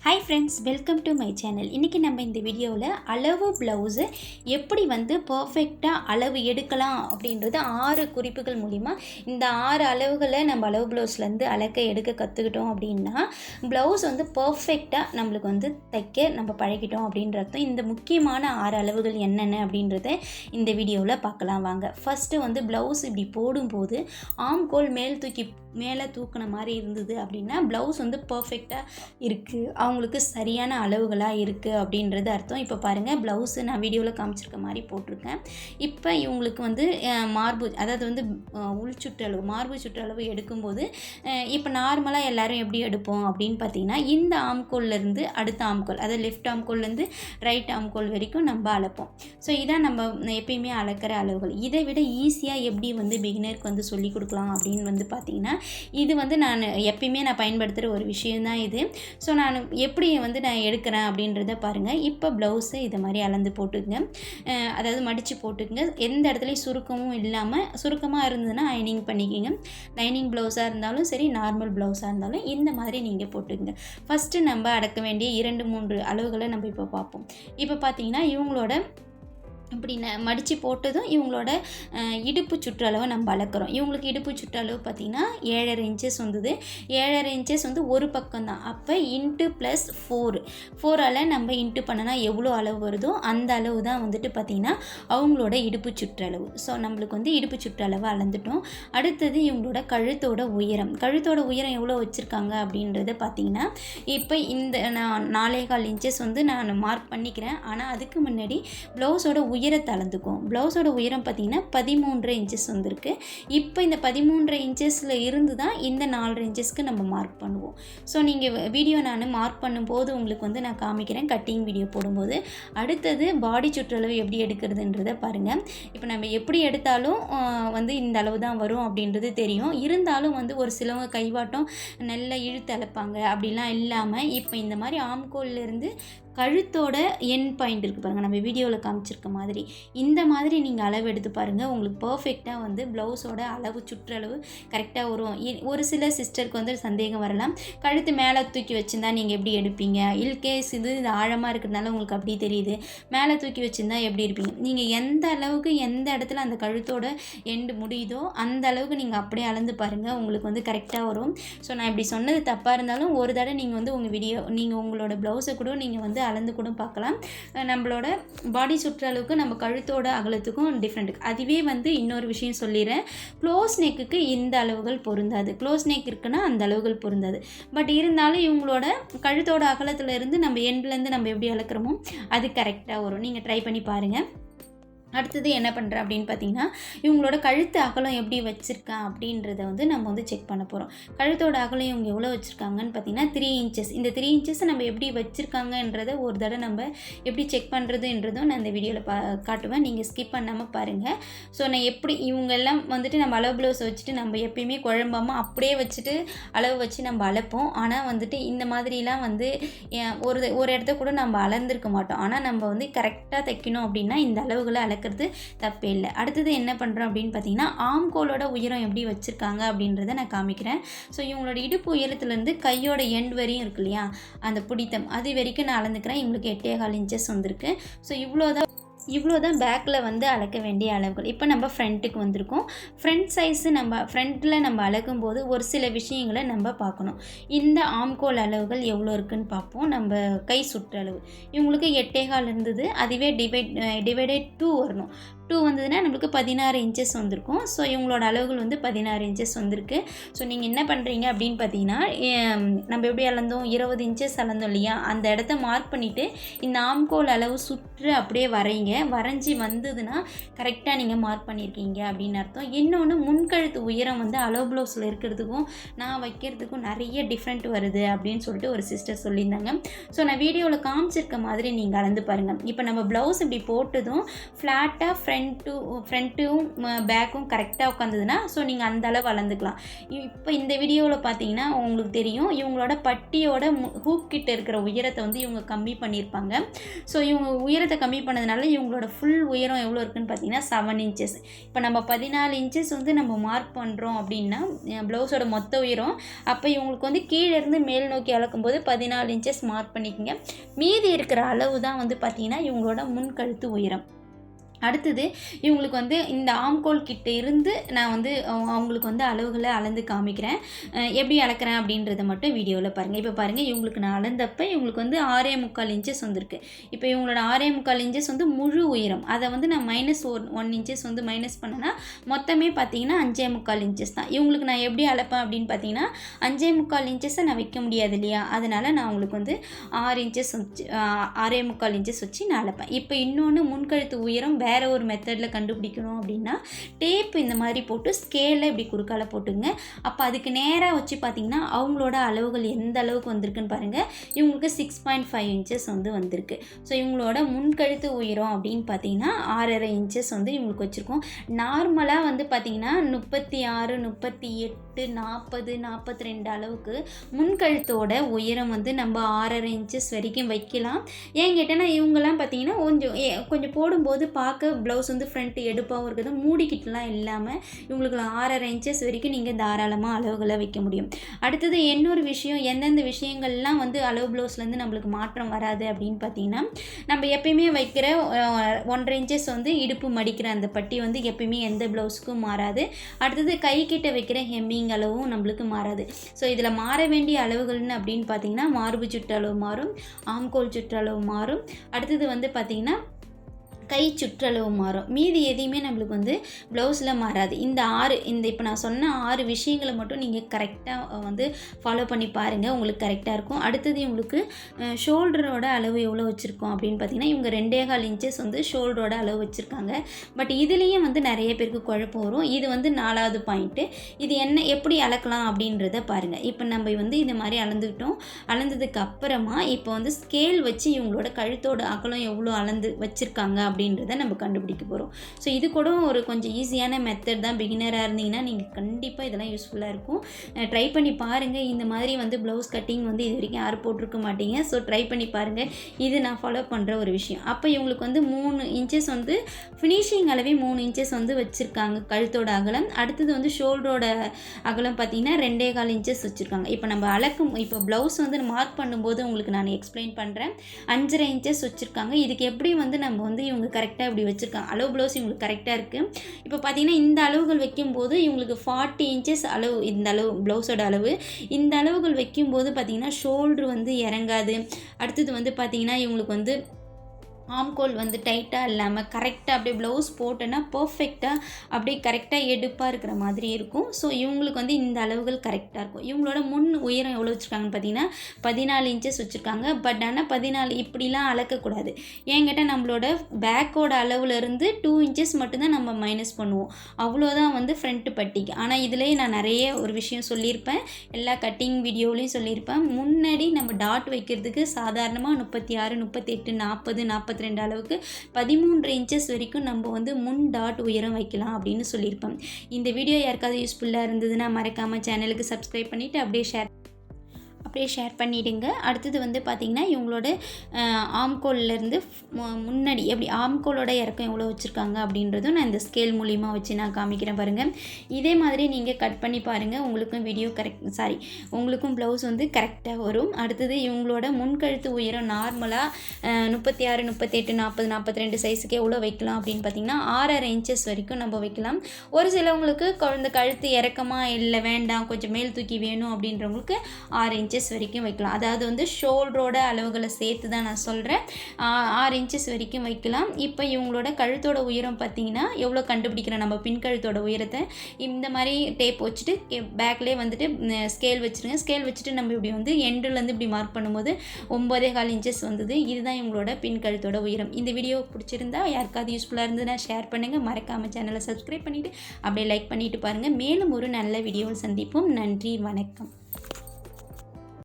Hi friends, welcome to my channel. இன்றைக்கி நம்ம இந்த வீடியோவில் அளவு ப்ளவுஸு எப்படி பர்ஃபெக்டாக அளவு எடுக்கலாம் அப்படின்றது 6 குறிப்புகள் மூலிமா இந்த 6 அளவுகளை நம்ம அளவு ப்ளவுஸ்லேருந்து எடுக்க கற்றுக்கிட்டோம் அப்படின்னா ப்ளவுஸ் பர்ஃபெக்டாக நம்மளுக்கு தைக்க நம்ம பழகிட்டோம் அப்படின்ற இந்த முக்கியமான 6 அளவுகள் என்னென்ன அப்படின்றத இந்த வீடியோவில் பார்க்கலாம் வாங்க. ஃபஸ்ட்டு ப்ளவுஸ் இப்படி போடும்போது ஆம்கோல் மேலே தூக்கின மாதிரி இருந்தது அப்படின்னா ப்ளவுஸ் பர்ஃபெக்டாக இருக்குது, அவங்களுக்கு சரியான அளவுகளாக இருக்குது அப்படின்றது அர்த்தம். இப்போ பாருங்கள், ப்ளவுஸு நான் வீடியோவில் காமிச்சிருக்க மாதிரி போட்டிருக்கேன். இப்போ இவங்களுக்கு மார்பு, அதாவது உள் சுற்றளவு, மார்பு சுற்றளவு எடுக்கும்போது இப்போ நார்மலாக எல்லோரும் எப்படி எடுப்போம் அப்படின்னு பார்த்தீங்கன்னா, இந்த ஆம்கோல்லேருந்து அடுத்த ஆம்கோல், அதாவது லெஃப்ட் ஆம்கோல்லேருந்து ரைட் ஆம்கோல் வரைக்கும் நம்ம அளப்போம். ஸோ இதான் நம்ம எப்பயுமே அளக்கிற அளவுகள். இதை விட ஈஸியாக எப்படி பிகினருக்கு சொல்லிக் கொடுக்கலாம் அப்படின்னு பார்த்தீங்கன்னா, இது நான் எப்பயுமே பயன்படுத்துகிற ஒரு விஷயந்தான் இது. ஸோ நான் எப்படி நான் எடுக்கிறேன் அப்படின்றத பாருங்கள். இப்போ ப்ளவுஸை இதை மாதிரி அளந்து போட்டுக்குங்க, அதாவது மடித்து போட்டுக்குங்க. எந்த இடத்துலையும் சுருக்கமும் இல்லாமல், சுருக்கமாக இருந்ததுன்னா அயனிங் பண்ணிக்கோங்க. லைனிங் ப்ளவுஸாக இருந்தாலும் சரி, நார்மல் ப்ளவுஸாக இருந்தாலும் இந்த மாதிரி நீங்கள் போட்டுக்குங்க. ஃபஸ்ட்டு நம்ம அடக்க வேண்டிய 2-3 அளவுகளை நம்ம இப்போ பார்ப்போம். இப்போ பார்த்தீங்கன்னா, இவங்களோட இப்படி மடித்து போட்டதும் இவங்களோட இடுப்பு சுற்றளவை நம்ம அளக்கிறோம். இவங்களுக்கு இடுப்பு சுற்றளவு பார்த்திங்கன்னா 7.5 இன்ச்சஸ் வந்தது. 7.5 இன்ச்சஸ் ஒரு பக்கம் தான். அப்போ இன்ட்டு ப்ளஸ் 4 நம்ம இன்ட்டு பண்ணினா எவ்வளோ அளவு வருதோ அந்த அளவு தான் பார்த்திங்கன்னா அவங்களோட இடுப்பு சுற்றளவு. ஸோ நம்மளுக்கு இடுப்பு சுற்றளவை அளந்துட்டோம். அடுத்தது இவங்களோட கழுத்தோட உயரம் எவ்வளோ வச்சுருக்காங்க அப்படின்றத பார்த்திங்கன்னா, இப்போ இந்த நான் 4.25 இன்ச்சஸ் நான் மார்க் பண்ணிக்கிறேன். ஆனால் அதுக்கு முன்னாடி ப்ளவுஸோட உயரத்தை அளந்துக்கும். ப்ளவுஸோட உயரம் பார்த்திங்கன்னா 13.5 இன்ச்சஸ் வந்திருக்கு. இப்போ இந்த 13.5 இன்ச்சஸில் இருந்து தான் இந்த 4.5 இன்ச்சஸ்க்கு நம்ம மார்க் பண்ணுவோம். ஸோ நீங்கள் வீடியோ நான் மார்க் பண்ணும்போது உங்களுக்கு நான் காமிக்கிறேன், கட்டிங் வீடியோ போடும்போது. அடுத்தது பாடி சுற்றளவு எப்படி எடுக்கிறதுன்றதை பாருங்கள். இப்போ நம்ம எப்படி எடுத்தாலும் இந்த அளவு தான் வரும் அப்படின்றது தெரியும். இருந்தாலும் ஒரு சிலவங்க கைவாட்டம் நல்லா இழுத்து அளப்பாங்க. அப்படிலாம் இல்லாமல் இப்போ இந்த மாதிரி ஆம்கோல்லேருந்து கழுத்தோட என் பாயிண்ட் இருக்குது பாருங்கள், நம்ம வீடியோவில் காமிச்சிருக்க மாதிரி இந்த மாதிரி நீங்கள் அளவு எடுத்து பாருங்கள். உங்களுக்கு பர்ஃபெக்டாக ப்ளவுஸோட அளவு சுற்றளவு கரெக்டாக வரும். ஒரு சில சிஸ்டருக்கு சந்தேகம் வரலாம், கழுத்து மேலே தூக்கி வச்சுருந்தா நீங்கள் எப்படி எடுப்பீங்க? இல்கேஸ் இது ஆழமாக இருக்கிறதுனால உங்களுக்கு அப்படி தெரியுது, மேலே தூக்கி வச்சுருந்தா எப்படி இருப்பீங்க? நீங்கள் எந்த அளவுக்கு எந்த இடத்துல அந்த கழுத்தோட எண்டு முடியுதோ அந்த அளவுக்கு நீங்கள் அப்படியே அளந்து பாருங்கள், உங்களுக்கு கரெக்டாக வரும். ஸோ நான் இப்படி சொன்னது தப்பாக இருந்தாலும் ஒரு தடவை நீங்கள் உங்கள் வீடியோ, நீங்கள் உங்களோட ப்ளவுஸை கூட நீங்கள் அளந்து கூட பார்க்கலாம். நம்மளோட பாடி சுற்றளவுக்கு நம்ம கழுத்தோட அகலத்துக்கும் டிஃப்ரெண்ட். அதுவே இன்னொரு விஷயம் சொல்லிடுறேன், க்ளோஸ் நெக்குக்கு இந்த அளவுகள் பொருந்தாது. க்ளோஸ் நெக் இருக்குன்னா அந்த அளவுகள் பொருந்தாது. பட் இருந்தாலும் இவங்களோட கழுத்தோட அகலத்தில் இருந்து நம்ம எண்ட்லேருந்து நம்ம எப்படி அளக்குறோமோ அது கரெக்டாக வரும். நீங்கள் ட்ரை பண்ணி பாருங்கள். அடுத்தது என்ன பண்ணுறேன் அப்படின்னு பார்த்தீங்கன்னா, இவங்களோட கழுத்து அகலம் எப்படி வச்சுருக்கேன் அப்படின்றத நம்ம செக் பண்ண போகிறோம். கழுத்தோட அகலம் இவங்க எவ்வளோ வச்சுருக்காங்கன்னு பார்த்தீங்கன்னா 3 இன்ச்சஸ். இந்த 3 இன்ச்சஸ் நம்ம எப்படி வச்சுருக்காங்கன்றத ஒரு தடவை நம்ம எப்படி செக் பண்ணுறதுன்றதும் நான் இந்த வீடியோவில் காட்டுவேன். நீங்கள் ஸ்கிப் பண்ணாமல் பாருங்கள். ஸோ நான் எப்படி இவங்கெல்லாம் நம்ம அளவு ப்ளவுஸை வச்சுட்டு நம்ம எப்பயுமே குழம்பாமல் அப்படியே வச்சுட்டு அளவு வச்சு நம்ம அளப்போம். ஆனால் இந்த மாதிரிலாம் ஒரு இடத்த கூட நம்ம அளந்திருக்க மாட்டோம். ஆனால் நம்ம கரெக்டாக தைக்கணும் அப்படின்னா இந்த அளவுகளை அளக்கிறது தப்பே இல்லை. அடுத்தது என்ன பண்ணுறோம் அப்படின்னு பார்த்தீங்கன்னா, ஆம்கோலோட உயரம் எப்படி வச்சுருக்காங்க அப்படின்றத நான் காமிக்கிறேன். ஸோ இவங்களோட இடுப்பு உயரத்துலேருந்து கையோட எண்ட் வரையும் இருக்கு இல்லையா, அந்த பிடித்தம் அது வரைக்கும் நான் அளந்துக்கிறேன். இவங்களுக்கு 8.25 இன்ச்சஸ் வந்திருக்கு. ஸோ இவ்வளோ தான் பேக்கில் அளக்க வேண்டிய அளவுகள். இப்போ நம்ம ஃப்ரண்ட்டுக்கு வந்திருக்கோம். ஃப்ரண்ட் சைஸு நம்ம ஃப்ரண்ட்டில் நம்ம அளக்கும்போது ஒரு சில விஷயங்களை நம்ம பார்க்கணும். இந்த ஆம்கோல் அளவுகள் எவ்வளோ இருக்குதுன்னு பார்ப்போம். நம்ம கை சுற்றளவு இவங்களுக்கு 8.25 இருந்தது. அதுவே டிவைடட் 2 வரணும். 2 வந்ததுன்னா நம்மளுக்கு 16 இன்ச்சஸ் வந்திருக்கும். ஸோ இவங்களோட அளவுகள் 16 இன்ச்சஸ் வந்திருக்கு. ஸோ நீங்கள் என்ன பண்ணுறீங்க அப்படின்னு பார்த்தீங்கன்னா, நம்ம எப்படி அளந்தோம், 20 இன்ச்சஸ் அளந்தோம் இல்லையா, அந்த இடத்த மார்க் பண்ணிவிட்டு இந்த ஆம்கோல் அளவு சுற்று அப்படியே வரைஞ்சி வந்ததுன்னா கரெக்டாக நீங்கள் மார்க் பண்ணியிருக்கீங்க அப்படின்னு அர்த்தம். இன்னொன்று, முன்கழுத்து உயரம் அளவு ப்ளவுஸில் இருக்கிறதுக்கும் நான் வைக்கிறதுக்கும் நிறைய டிஃப்ரெண்ட் வருது அப்படின்னு சொல்லிட்டு ஒரு சிஸ்டர் சொல்லியிருந்தாங்க. ஸோ நான் வீடியோவில் காமிச்சிருக்க மாதிரி நீங்கள் அளந்து பாருங்கள். இப்போ நம்ம ப்ளவுஸ் இப்படி போட்டதும் ஃப்ளாட்டாக ஃப்ரண்ட்டும் பேக்கும் கரெக்டாக உட்காந்துதுன்னா ஸோ நீங்கள் அந்த அளவு அளந்துக்கலாம். இப்போ இந்த வீடியோவில் பார்த்தீங்கன்னா உங்களுக்கு தெரியும் இவங்களோட பட்டியோட ஹூக் கிட்ட இருக்கிற உயரத்தை வந்து இவங்க கம்மி பண்ணியிருப்பாங்க. ஸோ இவங்க உயரத்தை கம்மி பண்ணதுனால இவங்களோட ஃபுல் உயரம் எவ்வளோ இருக்குதுன்னு பார்த்தீங்கன்னா 7 இன்ச்சஸ். இப்போ நம்ம 14 இன்ச்சஸ் வந்து நம்ம மார்க் பண்ணுறோம் அப்படின்னா ப்ளவுஸோட மொத்த உயரம். அப்போ இவங்களுக்கு வந்து கீழேருந்து மேல் நோக்கி அளக்கும்போது 14 இன்ச்சஸ் மார்க் பண்ணிக்கோங்க. மீதி இருக்கிற அளவு தான் வந்து பார்த்திங்கன்னா இவங்களோட முன்கழுத்து உயரம். அடுத்தது இவங்களுக்கு வந்து இந்த ஆம்கோல் கிட்ட இருந்து நான் வந்து அவங்களுக்கு வந்து அளவுகளை அளந்து காமிக்கிறேன். எப்படி அளக்கிறேன் அப்படின்றத மட்டும் வீடியோவில் பாருங்கள். இப்போ பாருங்கள், இவங்களுக்கு நான் அளந்தப்போ இவங்களுக்கு வந்து 6.25 இன்ச்சஸ் வந்திருக்கு. இப்போ இவங்களோட 6.25 இன்ச்சஸ் வந்து முழு உயரம். அதை வந்து நான் -1 இன்ச்சஸ் வந்து மைனஸ் பண்ணேன்னா மொத்தமே பார்த்தீங்கன்னா 5.25 இன்ச்சஸ் தான். இவங்களுக்கு நான் எப்படி அளப்பேன் அப்படின்னு பார்த்தீங்கன்னா 5.25 இன்ச்சஸை நான் வைக்க முடியாது இல்லையா, அதனால் நான் உங்களுக்கு வந்து 6 இன்ச்சஸ் வச்சு 6.25 இன்ச்சஸ் வச்சு நான் அளப்பேன். இப்போ இன்னொன்று முன்கழுத்து உயரம் வேறு ஒரு மெத்தடில் கண்டுபிடிக்கணும் அப்படின்னா டேப் இந்த மாதிரி போட்டு ஸ்கேலில் இப்படி குறுக்கால போட்டுங்க. அப்போ அதுக்கு நேராக வச்சு பார்த்திங்கன்னா அவங்களோட அளவுகள் எந்த அளவுக்கு வந்திருக்குன்னு பாருங்கள். இவங்களுக்கு 6.5 இன்ச்சஸ் வந்து வந்திருக்கு. ஸோ இவங்களோட முன்கழுத்து உயரம் அப்படின்னு பார்த்தீங்கன்னா 6.5 இன்ச்சஸ் வந்து இவங்களுக்கு வச்சுருக்கோம். நார்மலாக வந்து பார்த்திங்கன்னா 36, 38, 40, 42 அளவுக்கு முன்கழுத்தோட உயரம் வந்து நம்ம 6.5 இன்ச்சஸ் வரைக்கும் வைக்கலாம். ஏன் கேட்டேன்னா இவங்கெல்லாம் பார்த்திங்கன்னா கொஞ்சம் போடும்போது பார்க்க ப்ளவுஸ் வந்து ஃப்ரண்ட் எடுப்பாகவும் இருக்குது, மூடிக்கிட்டுலாம் இல்லாமல் இவங்களுக்கு 6.5 இன்ச்சஸ் வரைக்கும் நீங்கள் தாராளமாக அளவுகளை வைக்க முடியும். அடுத்தது இன்னொரு விஷயம், எந்தெந்த விஷயங்கள்லாம் வந்து அளவு ப்ளவுஸ்லேருந்து நம்மளுக்கு மாற்றம் வராது அப்படின்னு பார்த்தீங்கன்னா நம்ம எப்பயுமே வைக்கிற 1.5 இன்ச்சஸ் வந்து இடுப்பு மடிக்கிற அந்த பட்டி வந்து எப்பயுமே எந்த ப்ளவுஸுக்கும் மாறாது. அடுத்தது கை கிட்ட வைக்கிற ஹெம்மிங் அளவும் நம்மளுக்கு மாறாது. ஸோ இதில் மாற வேண்டிய அளவுகள்னு அப்படின்னு பார்த்தீங்கன்னா மார்பு சுற்றளவு மாறும், ஆம்கோல் சுற்றளவு மாறும், அடுத்தது வந்து பார்த்திங்கன்னா கை சுற்றளவு மாறும். மீதி எதையுமே நம்மளுக்கு வந்து ப்ளவுஸில் மாறாது. இந்த இப்போ நான் சொன்ன 6 விஷயங்களை மட்டும் நீங்கள் கரெக்டாக வந்து ஃபாலோ பண்ணி பாருங்கள், உங்களுக்கு கரெக்டாக இருக்கும். அடுத்தது இவங்களுக்கு ஷோல்டரோட அளவு எவ்வளோ வச்சுருக்கோம் அப்படின்னு பார்த்தீங்கன்னா இவங்க 2.25 இன்ச்சஸ் வந்து ஷோல்டரோட அளவு வச்சுருக்காங்க. பட் இதுலேயும் வந்து நிறைய பேருக்கு குழப்பம் வரும். இது வந்து 4வது பாயிண்ட்டு. இது எப்படி அளக்கலாம் அப்படின்றத பாருங்கள். இப்போ நம்ம வந்து இந்த மாதிரி அளந்துக்கிட்டோம். அளந்ததுக்கு அப்புறமா இப்போ வந்து ஸ்கேல் வச்சு இவங்களோட கழுத்தோட அகலம் எவ்வளோ அளந்து வச்சுருக்காங்க அப்படின்றத நம்ம கண்டுபிடிக்க போகிறோம். ஸோ இது கூட ஒரு கொஞ்சம் ஈஸியான மெத்தட் தான். பிகினராக இருந்தீங்கன்னா நீங்கள் கண்டிப்பாக இதெல்லாம் யூஸ்ஃபுல்லாக இருக்கும். ட்ரை பண்ணி பாருங்கள். இந்த மாதிரி வந்து ப்ளவுஸ் கட்டிங் வந்து இது வரைக்கும் யாரும் போட்டிருக்க மாட்டீங்க. ஸோ ட்ரை பண்ணி பாருங்கள். இது நான் ஃபாலோ பண்ணுற ஒரு விஷயம். அப்போ இவங்களுக்கு வந்து 3 இன்ச்சஸ் வந்து ஃபினிஷிங் அளவே 3 இன்ச்சஸ் வந்து வச்சுருக்காங்க கழுத்தோட அகலம். அடுத்தது வந்து ஷோல்டரோட அகலம் பார்த்திங்கன்னா 2.25 இன்ச்சஸ் வச்சுருக்காங்க. இப்போ நம்ம இப்போ ப்ளவுஸ் வந்து மார்க் பண்ணும்போது உங்களுக்கு நான் எக்ஸ்பிளைன் பண்ணுறேன். 5.5 இன்ச்சஸ் வச்சுருக்காங்க. இதுக்கு எப்படி வந்து நம்ம வந்து இவங்க கரெக்டாக இப்படி வச்சுருக்காங்க. அளவு ப்ளவுஸ் இவங்களுக்கு கரெக்டாக இருக்குது. இப்போ பார்த்தீங்கன்னா இந்த அளவுகள் வைக்கும்போது இவங்களுக்கு 40 இன்ச்சஸ் அளவு, இந்த அளவு ப்ளவுஸோட அளவு. இந்த அளவுகள் வைக்கும்போது பார்த்திங்கன்னா ஷோல்ட்ரு வந்து இறங்காது. அடுத்தது வந்து பார்த்திங்கன்னா இவங்களுக்கு வந்து ஆம்கோல் வந்து டைட்டாக இல்லாமல் கரெக்டாக அப்படியே ப்ளவுஸ் போட்டோன்னா பர்ஃபெக்டாக அப்படியே கரெக்டாக எடுப்பாக இருக்கிற மாதிரி இருக்கும். ஸோ இவங்களுக்கு வந்து இந்த அளவுகள் கரெக்டாக இருக்கும். இவங்களோட முன் உயரம் எவ்வளோ வச்சுருக்காங்கன்னு பார்த்தீங்கன்னா 14 இன்ச்சஸ் வச்சுருக்காங்க. பட் ஆனால் 14 இப்படிலாம் அளக்கக்கூடாது. ஏன் கேட்டால் நம்மளோட பேக்கோட அளவுலேருந்து 2 இன்ச்சஸ் மட்டும்தான் நம்ம மைனஸ் பண்ணுவோம். அவ்வளோதான் வந்து ஃப்ரண்ட் பட்டிக்கு. ஆனால் இதிலேயே நான் நிறைய ஒரு விஷயம் சொல்லியிருப்பேன், எல்லா கட்டிங் வீடியோலையும் சொல்லியிருப்பேன். முன்னாடி நம்ம டாட் வைக்கிறதுக்கு சாதாரணமாக 36, 38, 40, 42 அளவுக்கு 13 இன்ச்சஸ் வரைக்கும் நம்ம வந்து முன் டாட் உயரம் வைக்கலாம் அப்படின்னு சொல்லியிருப்பேன். இந்த வீடியோ யாருக்காவது யூஸ்ஃபுல்லாக இருந்ததுன்னா மறக்காமல் சேனலுக்கு சப்ஸ்கிரைப் பண்ணிவிட்டு அப்படியே ஷேர் பண்ணிவிடுங்க. அடுத்தது வந்து பார்த்திங்கன்னா இவங்களோட ஆம்கோல்லேருந்து முன்னாடி எப்படி ஆம்கோலோட இறக்கம் எவ்வளோ வச்சுருக்காங்க அப்படின்றதும் நான் இந்த ஸ்கேல் மூலிமா வச்சு நான் காமிக்கிறேன் பாருங்கள். இதே மாதிரி நீங்கள் கட் பண்ணி பாருங்கள், உங்களுக்கும் உங்களுக்கும் ப்ளவுஸ் வந்து கரெக்டாக வரும். அடுத்தது இவங்களோட முன்கழுத்து உயரம் நார்மலாக 36, 38, 40, 42 சைஸுக்கு எவ்வளோ வைக்கலாம் அப்படின்னு பார்த்திங்கன்னா 6.5 இன்ச்சஸ் வரைக்கும் நம்ம வைக்கலாம். ஒரு சிலவங்களுக்கு குழந்தை கழுத்து இறக்கமாக இல்லை வேண்டாம் கொஞ்சம் மேல் தூக்கி வேணும் அப்படின்றவங்களுக்கு 6 இன்ச்சஸ் வரைக்கும் வைக்கலாம். அதாவது வந்து ஷோல்டரோட அளவுகளை சேர்த்து தான் நான் சொல்கிறேன். 6 இன்ச்சஸ் வரைக்கும் வைக்கலாம். இப்போ இவங்களோட கழுத்தோட உயரம் பார்த்திங்கன்னா எவ்வளோ கண்டுபிடிக்கிறோம் நம்ம பின் கழுத்தோட உயரத்தை இந்த மாதிரி டேப் வச்சுட்டு பேக்லேயே வந்துட்டு ஸ்கேல் வச்சுருங்க. ஸ்கேல் வச்சுட்டு நம்ம இப்படி வந்து எண்டுலேருந்து இப்படி மார்க் பண்ணும்போது 9.25 இன்ச்சஸ் வந்தது. இதுதான் இவங்களோட பின் கழுத்தோட உயரம். இந்த வீடியோ பிடிச்சிருந்தா யாருக்காவது யூஸ்ஃபுல்லாக இருந்ததுன்னா ஷேர் பண்ணுங்கள். மறக்காமல் சேனலை சப்ஸ்கிரைப் பண்ணிவிட்டு அப்படியே லைக் பண்ணிவிட்டு பாருங்கள். மேலும் ஒரு நல்ல வீடியோவில் சந்திப்போம். நன்றி, வணக்கம்.